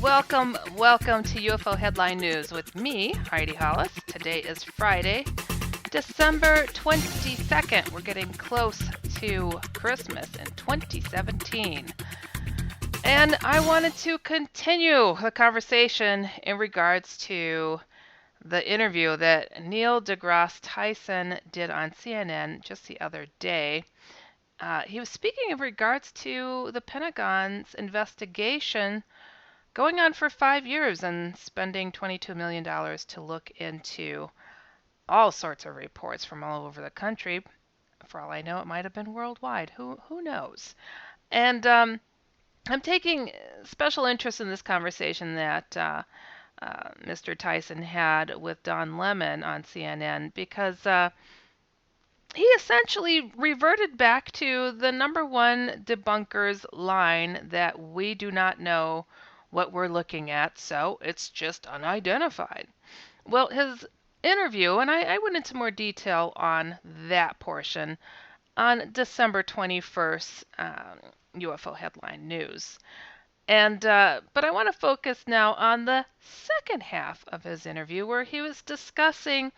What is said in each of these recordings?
Welcome to UFO Headline News with me, Heidi Hollis. Today is Friday, December 22nd. We're getting close to Christmas in 2017. And I wanted to continue the conversation in regards to the interview that Neil deGrasse Tyson did on CNN just the other day. He was speaking in regards to the Pentagon's investigation going on for 5 years and spending $22 million to look into all sorts of reports from all over the country. For all I know, it might have been worldwide. Who knows? And I'm taking special interest in this conversation that Mr. Tyson had with Don Lemon on CNN because he essentially reverted back to the number one debunker's line that we do not know what we're looking at, so it's just unidentified. Well, his interview, and I went into more detail on that portion on December 21st, UFO Headline News. And but I want to focus now on the second half of his interview where he was discussing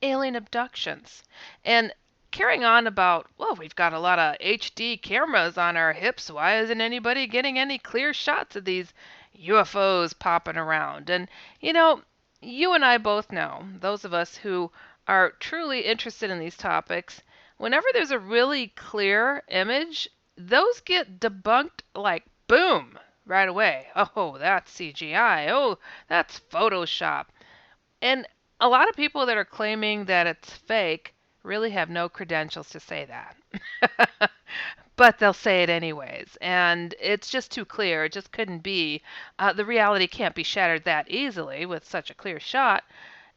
alien abductions and carrying on about, well, we've got a lot of HD cameras on our hips. Why isn't anybody getting any clear shots of these UFOs popping around? And, you and I both know, those of us who are truly interested in these topics, whenever there's a really clear image, those get debunked like boom, right away. Oh, that's CGI. Oh, that's Photoshop. And a lot of people that are claiming that it's fake really have no credentials to say that. But they'll say it anyways. And it's just too clear. It just couldn't be. The reality can't be shattered that easily with such a clear shot.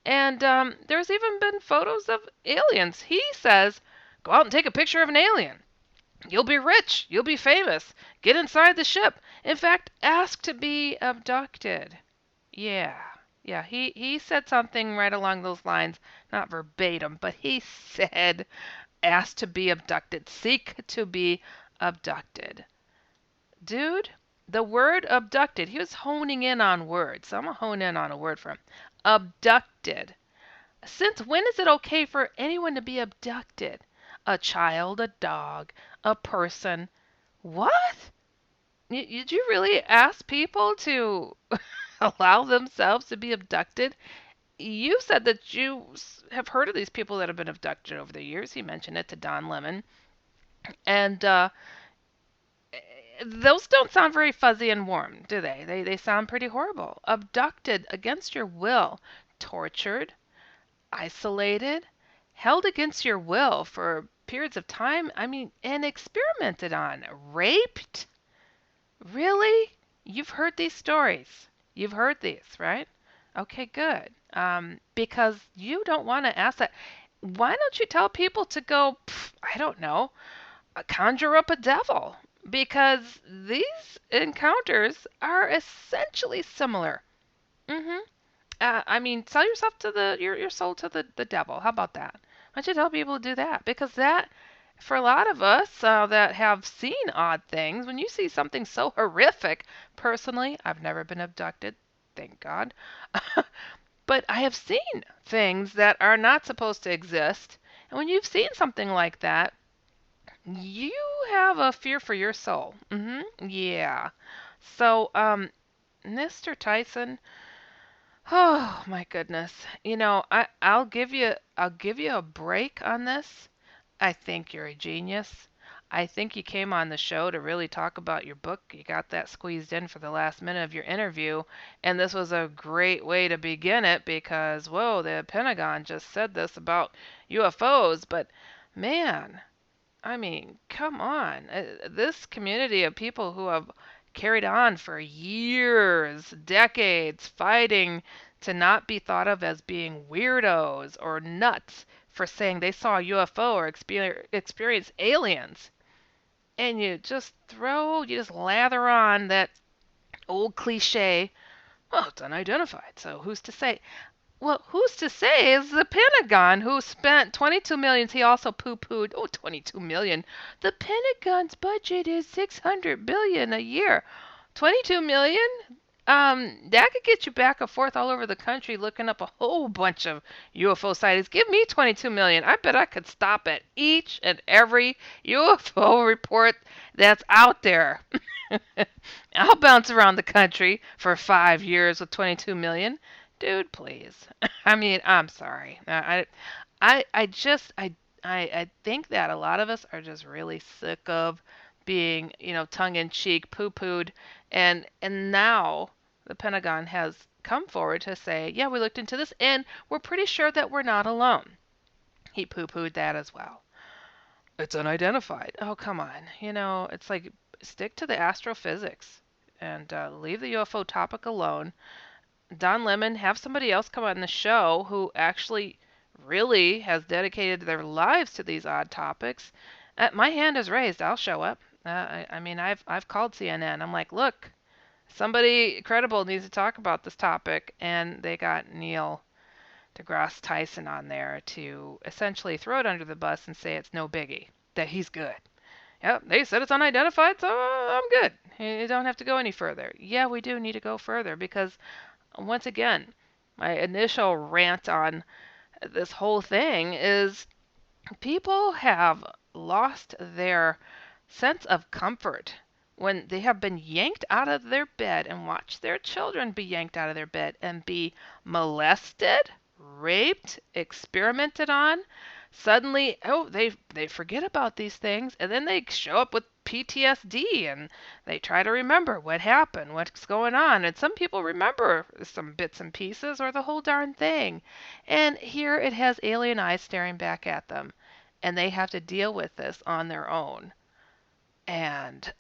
And there's even been photos of aliens. He says, go out and take a picture of an alien. You'll be rich. You'll be famous. Get inside the ship. In fact, ask to be abducted. Yeah. Yeah, he said something right along those lines, not verbatim, but he said, ask to be abducted, seek to be abducted. Dude, the word abducted, he was honing in on words. So I'm going to hone in on a word for him. Abducted. Since when is it okay for anyone to be abducted? A child, a dog, a person. What? Did you really ask people to allow themselves to be abducted? You said that you have heard of these people that have been abducted over the years. He mentioned it to Don Lemon. And those don't sound very fuzzy and warm, do they? They sound pretty horrible. Abducted against your will, tortured, isolated, held against your will for periods of time. I mean, and experimented on, raped. Really? You've heard these stories. You've heard these, right? Okay, good. Because you don't want to ask that. Why don't you tell people to go, I don't know, conjure up a devil? Because these encounters are essentially similar. hmm I mean, sell yourself to your soul to the devil. How about that? Why don't you tell people to do that? Because that, for a lot of us that have seen odd things, when you see something so horrific, personally, I've never been abducted, thank God. But I have seen things that are not supposed to exist. And when you've seen something like that, you have a fear for your soul. Yeah. So, Mr. Tyson, oh my goodness. I'll give you a break on this. I think you're a genius. I think you came on the show to really talk about your book. You got that squeezed in for the last minute of your interview, and this was a great way to begin it because, whoa, the Pentagon just said this about UFOs, but man, I mean, come on. This community of people who have carried on for years, decades, fighting to not be thought of as being weirdos or nuts for saying they saw a UFO or experienced aliens. And you just lather on that old cliche, well, it's unidentified, so who's to say? Well, who's to say is the Pentagon, who spent 22 million. He also poo-pooed, 22 million. The Pentagon's budget is 600 billion a year. 22 million? That could get you back and forth all over the country looking up a whole bunch of UFO sightings. Give me 22 million. I bet I could stop at each and every UFO report that's out there. I'll bounce around the country for 5 years with 22 million. Dude, please. I mean, I'm sorry. I just, I think that a lot of us are just really sick of being, tongue in cheek, poo pooed, and now the Pentagon has come forward to say, yeah, we looked into this, and we're pretty sure that we're not alone. He poo pooed that as well. It's unidentified. Oh, come on. It's like stick to the astrophysics and leave the UFO topic alone. Don Lemon, have somebody else come on the show who actually really has dedicated their lives to these odd topics. My hand is raised. I'll show up. I mean, I've called CNN. I'm like, look, somebody credible needs to talk about this topic, and they got Neil deGrasse Tyson on there to essentially throw it under the bus and say it's no biggie, that he's good. Yep, they said it's unidentified, so I'm good. You don't have to go any further. Yeah, we do need to go further because, once again, my initial rant on this whole thing is people have lost their sense of comfort when they have been yanked out of their bed and watched their children be yanked out of their bed and be molested, raped, experimented on. Suddenly, oh, they forget about these things and then they show up with PTSD and they try to remember what happened, what's going on. And some people remember some bits and pieces or the whole darn thing. And here it has alien eyes staring back at them and they have to deal with this on their own. And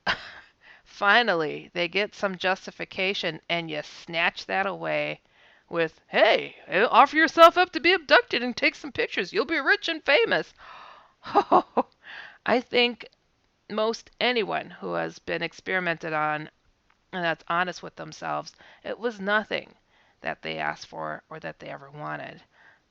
finally, they get some justification, and you snatch that away with, hey, offer yourself up to be abducted and take some pictures. You'll be rich and famous. I think most anyone who has been experimented on and that's honest with themselves, it was nothing that they asked for or that they ever wanted.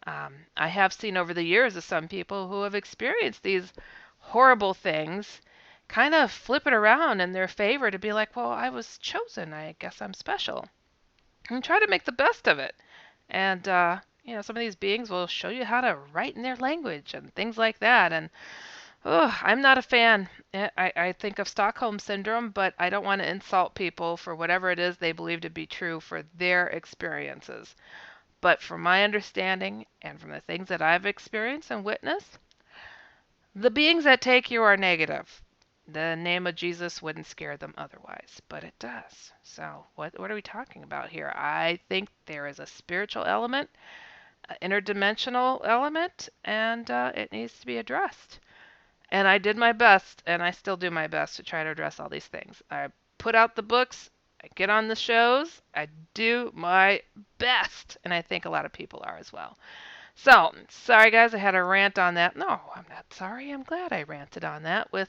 I have seen over the years of some people who have experienced these horrible things kind of flip it around in their favor to be like, well, I was chosen. I guess I'm special. And try to make the best of it. And, some of these beings will show you how to write in their language and things like that. And I'm not a fan. I think of Stockholm Syndrome, but I don't want to insult people for whatever it is they believe to be true for their experiences. But from my understanding and from the things that I've experienced and witnessed, the beings that take you are negative. The name of Jesus wouldn't scare them otherwise, but it does. So what are we talking about here? I think there is a spiritual element, an interdimensional element, and it needs to be addressed. And I did my best, and I still do my best to try to address all these things. I put out the books, I get on the shows, I do my best, and I think a lot of people are as well. So, sorry guys, I had a rant on that. No, I'm not sorry. I'm glad I ranted on that with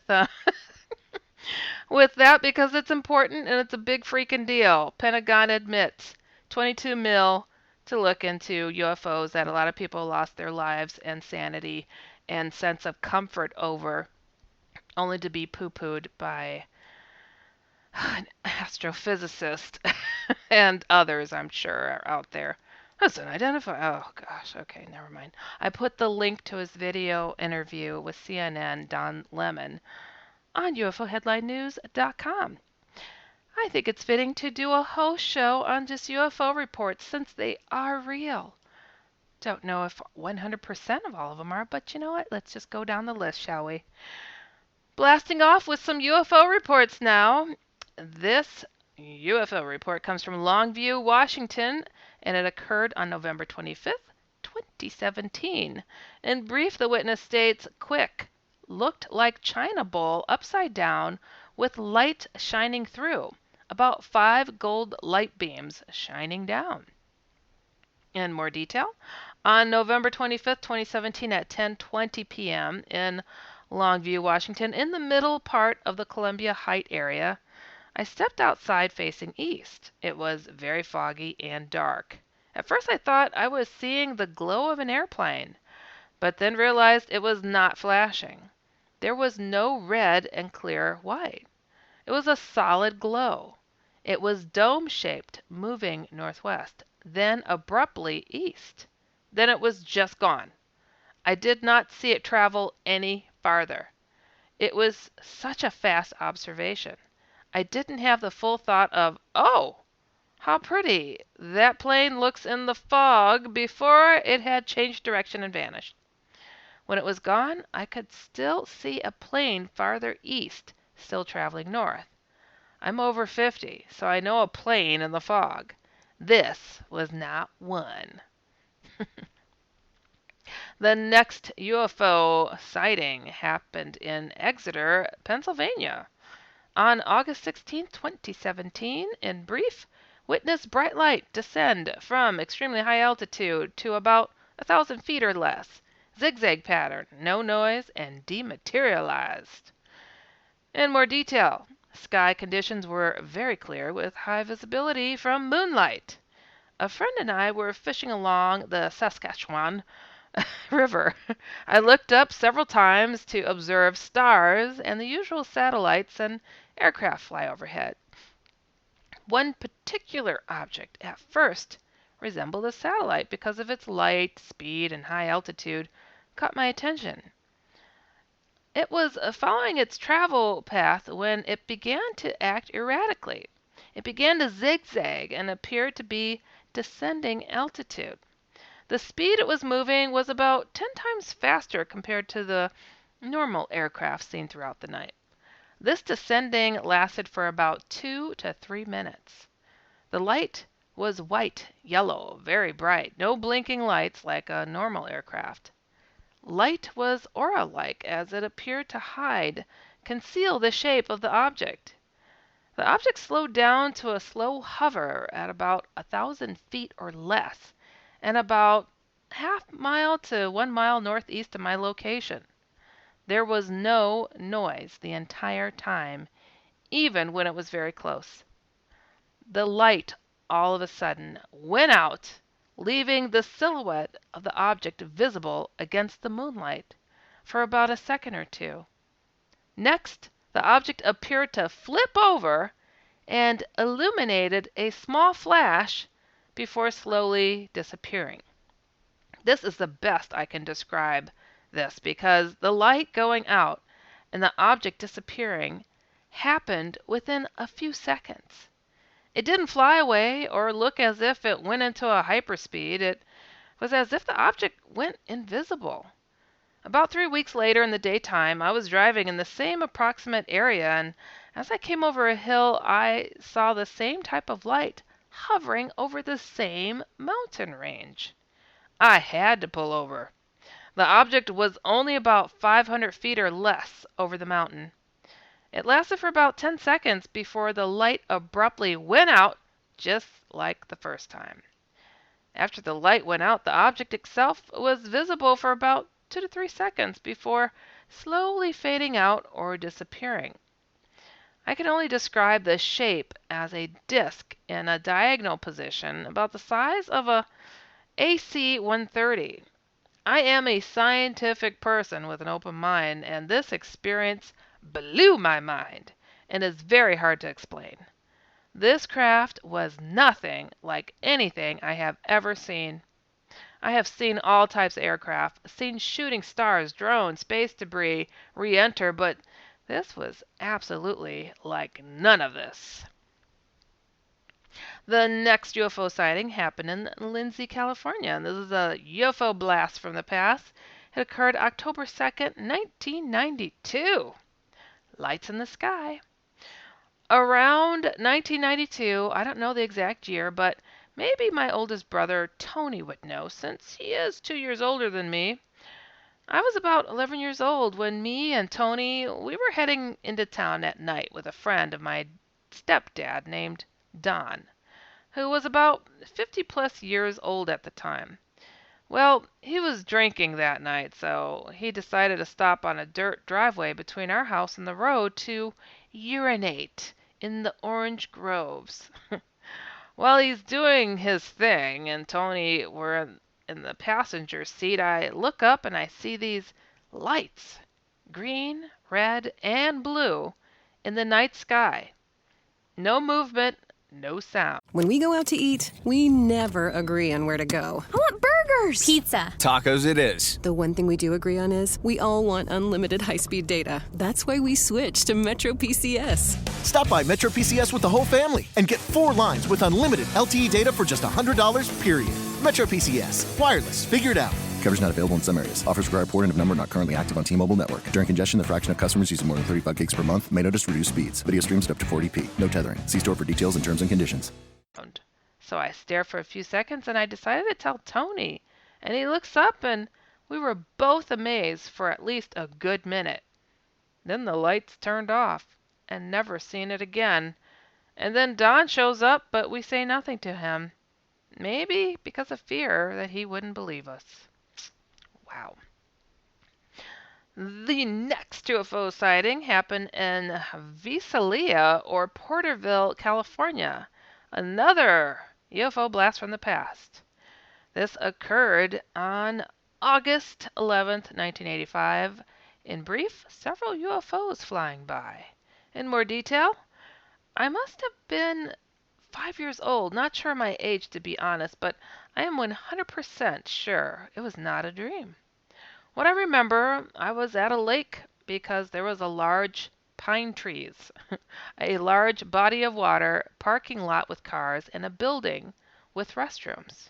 with that because it's important and it's a big freaking deal. Pentagon admits 22 mil to look into UFOs that a lot of people lost their lives and sanity and sense of comfort over, only to be poo-pooed by an astrophysicist and others, I'm sure, are out there. That's unidentified. Oh gosh, okay, never mind. I put the link to his video interview with CNN Don Lemon on UFOHeadlineNews.com. I think it's fitting to do a whole show on just UFO reports since they are real. Don't know if 100% of all of them are, but you know what? Let's just go down the list, shall we? Blasting off with some UFO reports now. This UFO report comes from Longview, Washington, and it occurred on November 25th, 2017. In brief, the witness states, quick, looked like china bowl upside down with light shining through. About 5 gold light beams shining down. In more detail, on November 25th, 2017 at 10:20 p.m. in Longview, Washington, in the middle part of the Columbia Height area, I stepped outside facing east. It was very foggy and dark. At first I thought I was seeing the glow of an airplane, but then realized it was not flashing. There was no red and clear white. It was a solid glow. It was dome-shaped, moving northwest, then abruptly east. Then it was just gone. I did not see it travel any farther. It was such a fast observation. I didn't have the full thought of, oh, how pretty that plane looks in the fog before it had changed direction and vanished. When it was gone, I could still see a plane farther east, still traveling north. I'm over 50, so I know a plane in the fog. This was not one. The next UFO sighting happened in Exeter, Pennsylvania. On August 16, 2017, in brief, witnessed bright light descend from extremely high altitude to about 1,000 feet or less. Zigzag pattern, no noise, and dematerialized. In more detail, sky conditions were very clear with high visibility from moonlight. A friend and I were fishing along the Saskatchewan River. I looked up several times to observe stars and the usual satellites and aircraft fly overhead. One particular object at first resembled a satellite because of its light, speed, and high altitude caught my attention. It was following its travel path when it began to act erratically. It began to zigzag and appeared to be descending altitude. The speed it was moving was about 10 times faster compared to the normal aircraft seen throughout the night. This descending lasted for about 2 to 3 minutes. The light was white, yellow, very bright, no blinking lights like a normal aircraft. Light was aura-like as it appeared to hide, conceal the shape of the object. The object slowed down to a slow hover at about 1,000 feet or less, and about half mile to 1 mile northeast of my location. There was no noise the entire time, even when it was very close. The light all of a sudden went out, leaving the silhouette of the object visible against the moonlight for about a second or two. Next, the object appeared to flip over and illuminated a small flash before slowly disappearing. This is the best I can describe this because the light going out and the object disappearing happened within a few seconds. It didn't fly away or look as if it went into a hyperspeed. It was as if the object went invisible. About 3 weeks later in the daytime, I was driving in the same approximate area, and as I came over a hill, I saw the same type of light hovering over the same mountain range. I had to pull over. The object was only about 500 feet or less over the mountain. It lasted for about 10 seconds before the light abruptly went out, just like the first time. After the light went out, the object itself was visible for about 2 to 3 seconds before slowly fading out or disappearing. I can only describe the shape as a disc in a diagonal position about the size of a AC-130. I am a scientific person with an open mind, and this experience blew my mind and is very hard to explain. This craft was nothing like anything I have ever seen. I have seen all types of aircraft, seen shooting stars, drones, space debris re-enter, but this was absolutely like none of this. The next UFO sighting happened in Lindsay, California, and this is a UFO blast from the past. It occurred October 2nd, 1992. Lights in the sky. Around 1992, I don't know the exact year, but maybe my oldest brother Tony would know since he is 2 years older than me. I was about 11 years old when me and Tony, we were heading into town at night with a friend of my stepdad named Don, who was about 50 plus years old at the time. Well, he was drinking that night, so he decided to stop on a dirt driveway between our house and the road to urinate in the orange groves. While he's doing his thing and Tony were in the passenger seat, I look up and I see these lights, green, red, and blue, in the night sky. No movement, no sound. When we go out to eat, we never agree on where to go. I want burgers! Pizza. Tacos it is. The one thing we do agree on is we all want unlimited high-speed data. That's why we switched to Metro PCS. Stop by Metro PCS with the whole family and get 4 lines with unlimited LTE data for just $100, period. Metro PCS. Wireless. Figured out. Coverage not available in some areas. Offers require porting of number not currently active on T-Mobile network. During congestion, the fraction of customers using more than 35 gigs per month may notice reduced speeds. Video streams at up to 40p. No tethering. See store for details and terms and conditions. So I stare for a few seconds and I decided to tell Tony. And he looks up and we were both amazed for at least a good minute. Then the lights turned off and never seen it again. And then Don shows up, but we say nothing to him. Maybe because of fear that he wouldn't believe us. Wow. The next UFO sighting happened in Visalia or Porterville, California. Another UFO blast from the past. This occurred on August 11th, 1985. In brief, several UFOs flying by. In more detail, I must have been 5 years old, not sure my age to be honest, but I am 100% sure it was not a dream. What I remember, I was at a lake because there was a large pine trees, a large body of water, parking lot with cars, and a building with restrooms.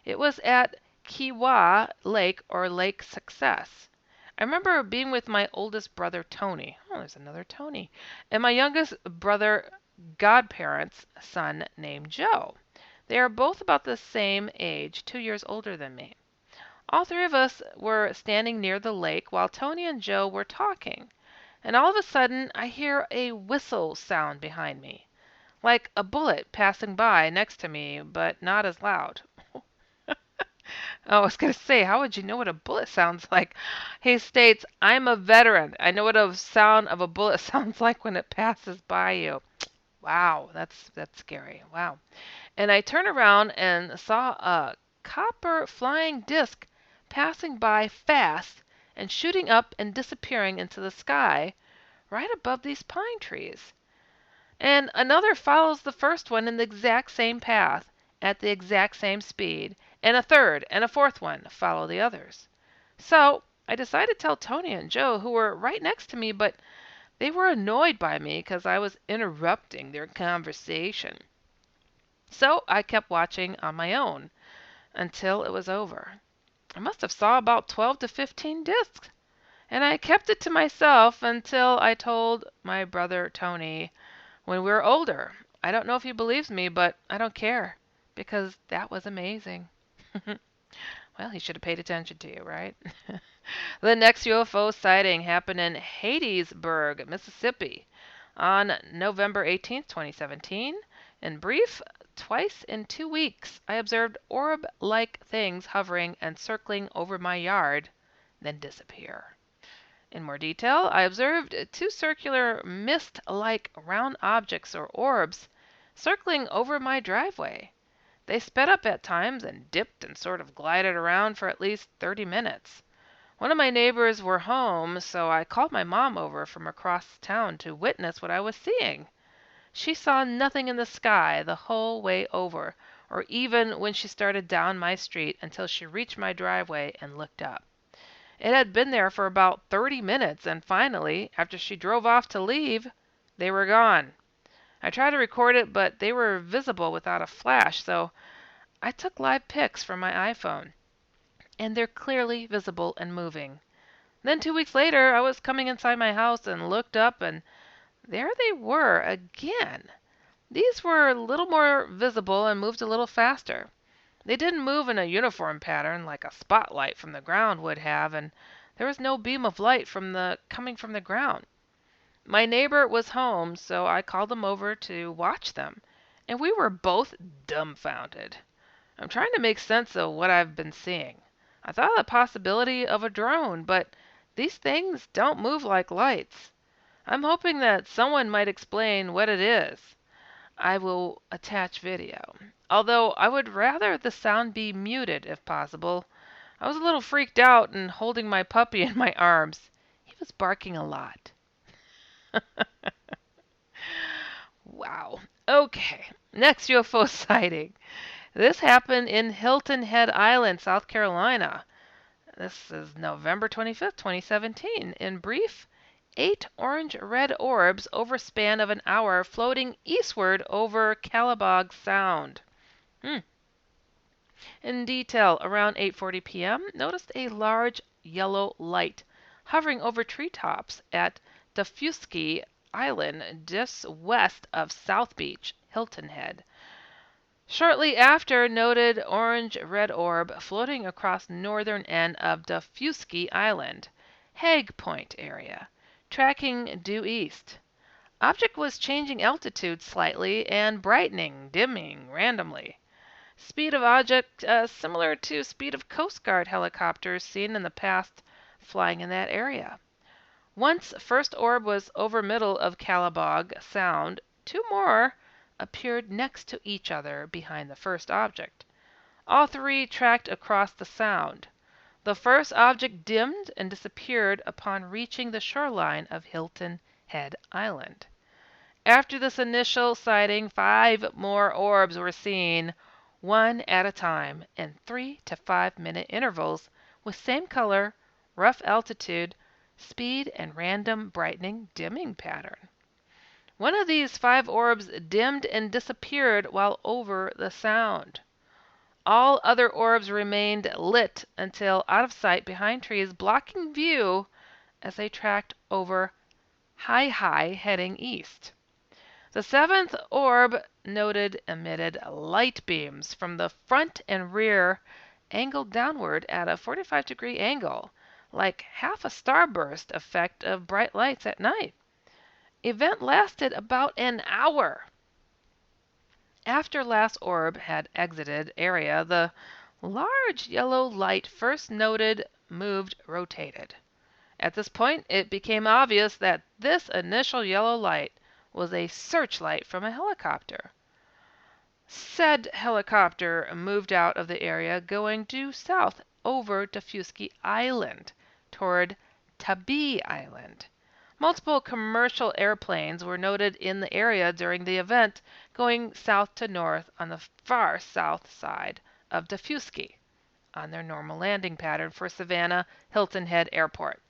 It was at Kiwa Lake or Lake Success. I remember being with my oldest brother Tony. Oh, there's another Tony. And my youngest brother godparents' son named Joe. They are both about the same age, 2 years older than me. All 3 of us were standing near the lake while Tony and Joe were talking. And all of a sudden, I hear a whistle sound behind me, like a bullet passing by next to me, but not as loud. Oh, I was going to say, how would you know what a bullet sounds like? He states, I'm a veteran. I know what a sound of a bullet sounds like when it passes by you. Wow, that's scary. Wow. And I turned around and saw a copper flying disc passing by fast and shooting up and disappearing into the sky right above these pine trees. And another follows the first one in the exact same path at the exact same speed, and a third and a fourth one follow the others. So I decided to tell Tony and Joe, who were right next to me, but they were annoyed by me because I was interrupting their conversation. So I kept watching on my own until it was over. I must have saw about 12 to 15 discs, and I kept it to myself until I told my brother Tony when we were older. I don't know if he believes me, but I don't care because that was amazing. Well, he should have paid attention to you, right? The next UFO sighting happened in Hattiesburg, Mississippi on November 18th, 2017. In brief, twice in 2 weeks, I observed orb-like things hovering and circling over my yard, then disappear. In more detail, I observed 2 circular mist-like round objects or orbs circling over my driveway. They sped up at times and dipped and sort of glided around for at least 30 minutes. One of my neighbors were home, so I called my mom over from across town to witness what I was seeing. She saw nothing in the sky the whole way over, or even when she started down my street until she reached my driveway and looked up. It had been there for about 30 minutes, and finally, after she drove off to leave, they were gone. I tried to record it, but they were visible without a flash, so I took live pics from my iPhone. And they're clearly visible and moving. Then 2 weeks later, I was coming inside my house and looked up, and there they were again. These were a little more visible and moved a little faster. They didn't move in a uniform pattern like a spotlight from the ground would have, and there was no beam of light coming from the ground. My neighbor was home, so I called him over to watch them, and we were both dumbfounded. I'm trying to make sense of what I've been seeing. I thought of the possibility of a drone, but these things don't move like lights. I'm hoping that someone might explain what it is. I will attach video, although I would rather the sound be muted if possible. I was a little freaked out and holding my puppy in my arms. He was barking a lot. Wow. Okay. Next UFO sighting. This happened in Hilton Head Island, South Carolina. This is November 25th, 2017. In brief, 8 orange-red orbs over a span of an hour floating eastward over Calabog Sound. In detail, around 8:40 p.m., noticed a large yellow light hovering over treetops at Diffusky Island, just west of South Beach, Hilton Head. Shortly after, noted orange-red orb floating across northern end of Diffusky Island, Hague Point area, tracking due east. Object was changing altitude slightly and brightening, dimming randomly. Speed of object similar to speed of Coast Guard helicopters seen in the past flying in that area. Once first orb was over middle of Calabog Sound, 2 more appeared next to each other behind the first object. All 3 tracked across the sound. The first object dimmed and disappeared upon reaching the shoreline of Hilton Head Island. After this initial sighting, 5 more orbs were seen, one at a time, in 3 to 5 minute intervals, with same color, rough altitude, speed, and random brightening dimming pattern. One of these 5 orbs dimmed and disappeared while over the sound. All other orbs remained lit until out of sight behind trees, blocking view as they tracked over High heading east. The 7th orb noted emitted light beams from the front and rear, angled downward at a 45-degree angle, like half a starburst effect of bright lights at night. Event lasted about an hour. After last orb had exited area, the large yellow light first noted moved rotated. At this point, it became obvious that this initial yellow light was a searchlight from a helicopter. Said helicopter moved out of the area, going due south over Diffusky Island toward Tabee Island. Multiple commercial airplanes were noted in the area during the event, going south to north on the far south side of Diffusky, on their normal landing pattern for Savannah Hilton Head Airport.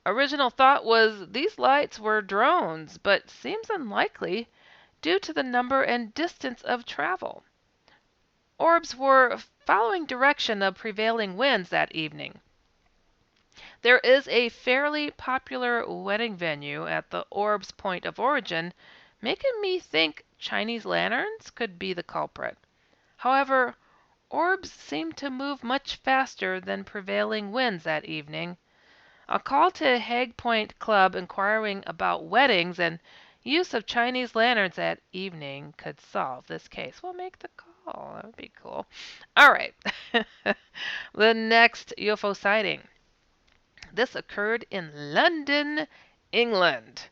Original thought was these lights were drones, but seems unlikely due to the number and distance of travel. Orbs were following direction of prevailing winds that evening. There is a fairly popular wedding venue at the orb's point of origin, making me think Chinese lanterns could be the culprit. However, orbs seemed to move much faster than prevailing winds that evening. A call to Hague Point Club inquiring about weddings and use of Chinese lanterns that evening could solve this case. We'll make the call. That would be cool. All right. The next UFO sighting. This occurred in London, England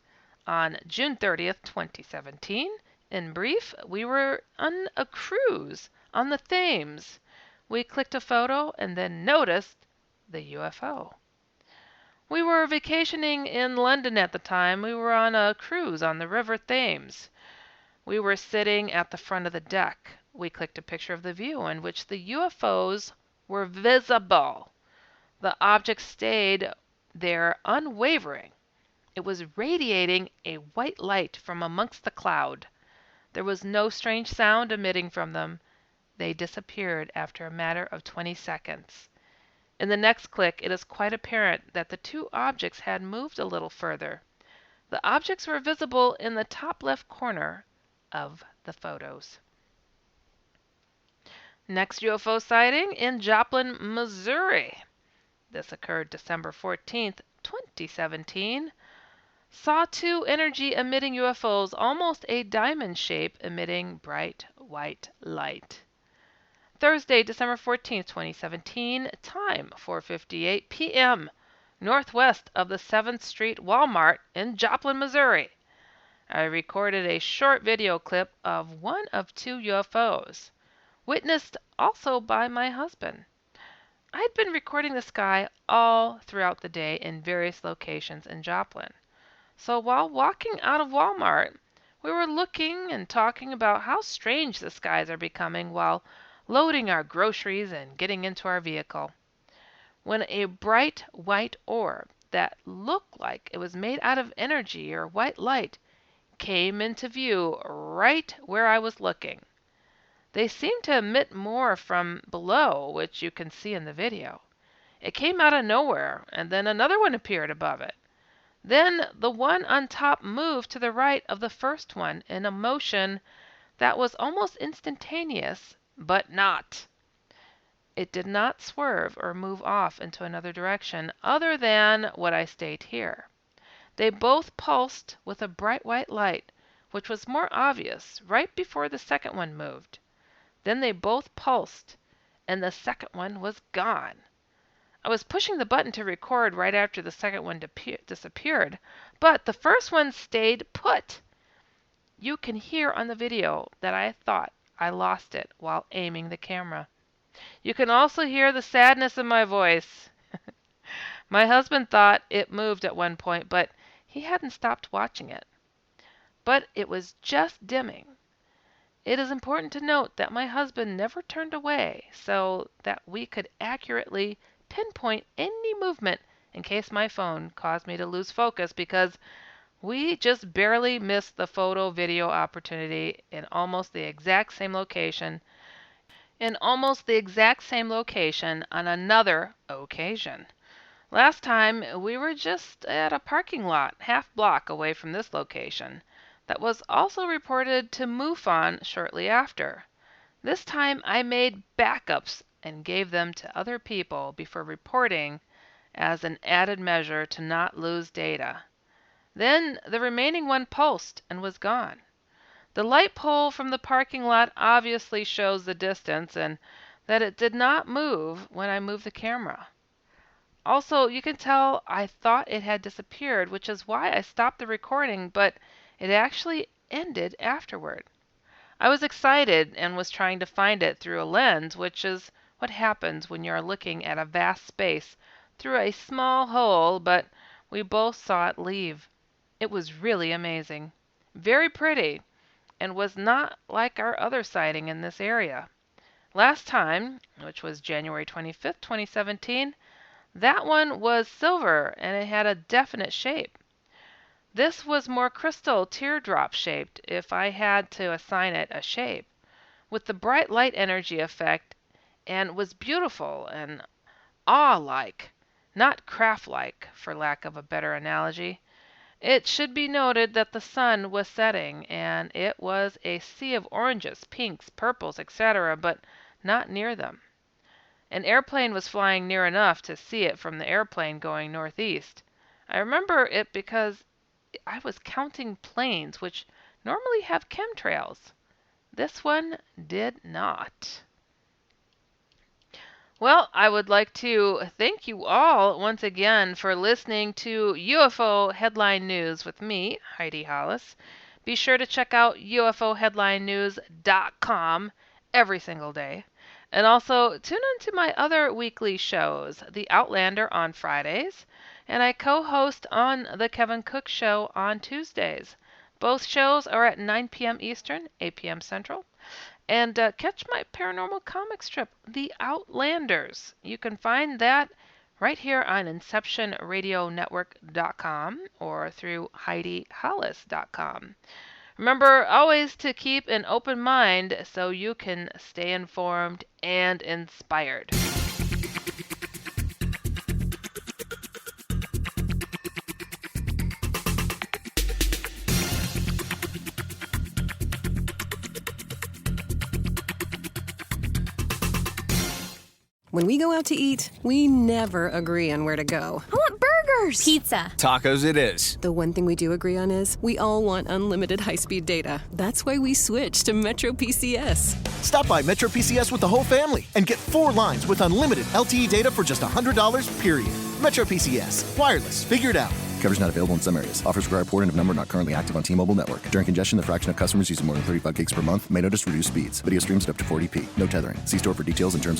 on June 30th, 2017. In brief, we were on a cruise on the Thames. We clicked a photo and then noticed the UFO. We were vacationing in London at the time. We were on a cruise on the River Thames. We were sitting at the front of the deck. We clicked a picture of the view in which the UFOs were visible. The object stayed there unwavering. It was radiating a white light from amongst the cloud. There was no strange sound emitting from them. They disappeared after a matter of 20 seconds. In the next click, it is quite apparent that the 2 objects had moved a little further. The objects were visible in the top left corner of the photos. Next UFO sighting in Joplin, Missouri. This occurred December 14th, 2017. Saw 2 energy-emitting UFOs, almost a diamond shape, emitting bright white light. Thursday, December 14th, 2017, time 4:58 p.m., northwest of the 7th Street Walmart in Joplin, Missouri. I recorded a short video clip of one of 2 UFOs, witnessed also by my husband. I'd been recording the sky all throughout the day in various locations in Joplin. So while walking out of Walmart, We were looking and talking about how strange the skies are becoming while loading our groceries and getting into our vehicle, when a bright white orb that looked like it was made out of energy or white light came into view right where I was looking. They seemed to emit more from below, which you can see in the video. It came out of nowhere, and then another one appeared above it. Then the one on top moved to the right of the first one in a motion that was almost instantaneous, but not. It did not swerve or move off into another direction other than what I state here. They both pulsed with a bright white light, which was more obvious right before the second one moved. Then they both pulsed, and the second one was gone. I was pushing the button to record right after the second one disappeared, but the first one stayed put. You can hear on the video that I thought I lost it while aiming the camera. You can also hear the sadness in my voice. My husband thought it moved at one point, but he hadn't stopped watching it. But it was just dimming. It is important to note that my husband never turned away so that we could accurately pinpoint any movement in case my phone caused me to lose focus, because we just barely missed the photo video opportunity in almost the exact same location on another occasion. Last time we were just at a parking lot half block away from this location that was also reported to MUFON shortly after. This time I made backups and gave them to other people before reporting as an added measure to not lose data. Then the remaining one pulsed and was gone. The light pole from the parking lot obviously shows the distance and that it did not move when I moved the camera. Also, you can tell I thought it had disappeared, which is why I stopped the recording, but it actually ended afterward. I was excited and was trying to find it through a lens, which is what happens when you are looking at a vast space through a small hole, but we both saw it leave. It was really amazing, very pretty, and was not like our other sighting in this area. Last time, which was January 25th, 2017, that one was silver and it had a definite shape. This was more crystal teardrop shaped, if I had to assign it a shape, with the bright light energy effect, and was beautiful and awe-like, not craft-like, for lack of a better analogy. It should be noted that the sun was setting, and it was a sea of oranges, pinks, purples, etc., but not near them. An airplane was flying near enough to see it from the airplane going northeast. I remember it because I was counting planes which normally have chemtrails. This one did not. Well, I would like to thank you all once again for listening to UFO Headline News with me, Heidi Hollis. Be sure to check out ufoheadlinenews.com every single day. And also tune in to my other weekly shows, The Outlander on Fridays, and I co-host on The Kevin Cook Show on Tuesdays. Both shows are at 9 p.m. Eastern, 8 p.m. Central. And catch my paranormal comic strip, The Outlanders. You can find that right here on InceptionRadioNetwork.com or through HeidiHollis.com. Remember always to keep an open mind so you can stay informed and inspired. When we go out to eat, we never agree on where to go. I want burgers. Pizza. Tacos it is. The one thing we do agree on is we all want unlimited high-speed data. That's why we switched to Metro PCS. Stop by Metro PCS with the whole family and get 4 lines with unlimited LTE data for just $100, period. Metro PCS. Wireless. Figured out. Coverage not available in some areas. Offers require port-in of number not currently active on T-Mobile network. During congestion, the fraction of customers using more than 35 gigs per month may notice reduced speeds. Video streams at up to 40p. No tethering. See store for details and terms.